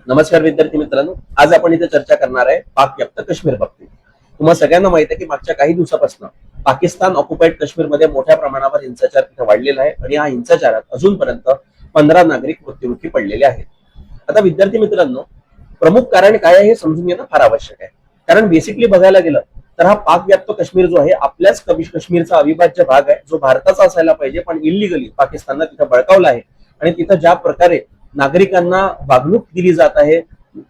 नमस्कार विद्यार्थी मित्रांनो, आज आपण इथे चर्चा करणार आहे पाकव्याप्त काश्मीर बाबतीत. तुम्हाला सगळ्यांना माहित आहे की मागच्या काही दिवसापासून पाकिस्तान ऑक्युपाईड काश्मीरमध्ये मोठ्या प्रमाणावर हिंसाचार तिथे वाढलेला आहे आणि या हिंसाचारात अजूनपर्यंत 15 नागरिक मृत्युमुखी पडलेले आहेत. आता विद्यार्थी मित्रांनो, प्रमुख कारण काय आहे हे समजून घेणं फार आवश्यक आहे. कारण बेसिकली बघायला गेलं तर हा पाकव्याप्त काश्मीर जो आहे आपल्याच काश्मीरचा अविभाज्य भाग आहे, जो भारताचा असायला पाहिजे, पण इलिगली पाकिस्ताननं तिथं बळकावला आहे. आणि तिथं ज्या प्रकारे नागरिकांना वागणूक दिली जात आहे,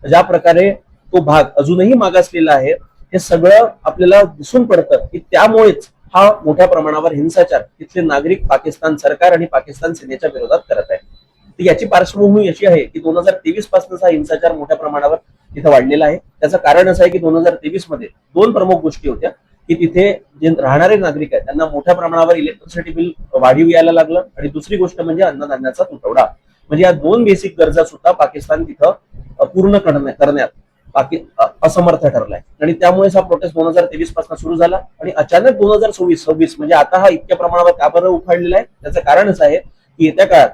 ज्या प्रकारे तो भाग अजूनही मागासलेला आहे, हे सगळं आपल्याला दिसून पडतं की त्यामुळेच हा मोठ्या प्रमाणावर हिंसाचार तिथले नागरिक पाकिस्तान सरकार आणि पाकिस्तान सेनेच्या विरोधात करत आहे. तर याची पार्श्वभूमी अशी आहे की 2023 पासून हा हिंसाचार मोठ्या प्रमाणावर तिथे वाढलेला आहे. त्याचं कारण असं आहे की 2023 मध्ये दोन प्रमुख गोष्टी होत्या की तिथे जे राहणारे नागरिक आहेत त्यांना मोठ्या प्रमाणावर इलेक्ट्रिसिटी बिल वाढीव यायला लागलं, आणि दुसरी गोष्ट म्हणजे अन्नधान्याचा तुटवडा. म्हणजे या दोन बेसिक गरजा सुद्धा पाकिस्तान तिथं पूर्ण करण्यात असमर्थ ठरलाय. आणि त्यामुळेच हा प्रोटेस्ट 2023 पासून सुरू झाला आणि अचानक 2026 म्हणजे आता हा इतक्या प्रमाणावर का बरं उफाळलेला आहे, त्याचं कारण असं आहे की येत्या काळात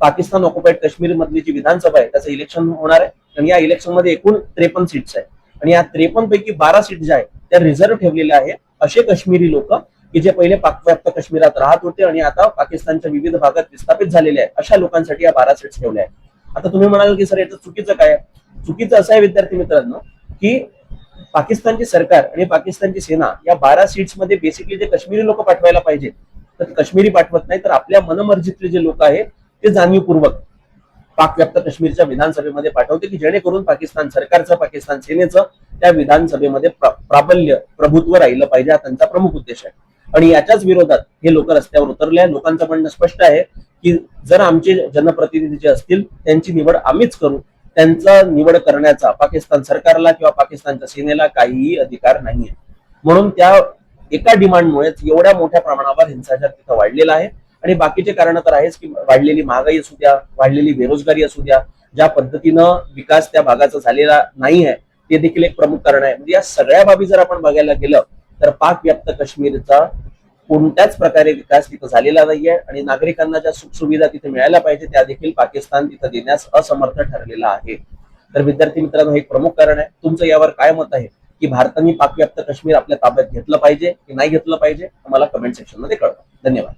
पाकिस्तान ऑक्युपाईड काश्मीर मधली जी विधानसभा आहे त्याचं इलेक्शन होणार आहे. आणि या इलेक्शन मध्ये एकूण 53 सीट्स आहे आणि या 53 पैकी 12 सीट ज्या आहेत त्या रिझर्व्ह ठेवलेल्या आहे असे काश्मीरी लोक की जे पहिले पाकव्याप्त काश्मीरात राहत होते आणि आता पाकिस्तानच्या विविध भागात विस्थापित झालेले आहेत. अशा लोकांसाठी या 12 सीट्स ठेवल्या आहेत. आता तुम्ही म्हणाल की सर याचं चुकीचं काय? चुकीचं असं आहे विद्यार्थी मित्रांनो की पाकिस्तानची सरकार आणि पाकिस्तानची सेना या 12 सीट्स मध्ये बेसिकली जे काश्मीरी लोक पाठवायला पाहिजे तर काश्मीरी पाठवत नाही, तर आपल्या मनमर्जीतले जे लोक आहेत ते जाणीवपूर्वक पाकव्याप्त काश्मीरच्या विधानसभेमध्ये पाठवते की जेणेकरून पाकिस्तान सरकारचं, पाकिस्तान सेनेचं त्या विधानसभेमध्ये प्राबल्य, प्रभुत्व राहिलं पाहिजे, हा त्यांचा प्रमुख उद्देश आहे. आणि याच्याच विरोधात हे लोक रस्त्यावर उतरले आहे. लोकांचं म्हणणं स्पष्ट आहे की जर आमचे जनप्रतिनिधी जे असतील त्यांची निवड आम्हीच करू, त्यांचा निवड करण्याचा पाकिस्तान सरकारला किंवा पाकिस्तानच्या सेनेला काहीही अधिकार नाहीये. म्हणून त्या एका डिमांडमुळेच एवढ्या मोठ्या प्रमाणावर हिंसाचार तिथं वाढलेला आहे. आणि बाकीचे कारण तर आहेच की वाढलेली महागाई असू द्या, वाढलेली बेरोजगारी असू द्या, ज्या पद्धतीनं विकास त्या भागाचा झालेला नाही आहे ते देखील एक प्रमुख कारण आहे. म्हणजे या सगळ्या बाबी जर आपण बघायला गेलं तर पाकव्याप्त काश्मीरचा कोणत्याच प्रकारे विकास तिथं झालेला नाहीये आणि नागरिकांना ज्या सुखसुविधा तिथे मिळायला पाहिजे त्या देखील पाकिस्तान तिथं देण्यास असमर्थ ठरलेला आहे. तर विद्यार्थी मित्रांनो, हे एक प्रमुख कारण आहे. तुमचं यावर काय मत आहे की भारताने पाकव्याप्त काश्मीर आपल्या ताब्यात घेतलं पाहिजे की नाही घेतलं पाहिजे? मला कमेंट सेक्शन मध्ये कळवा. धन्यवाद.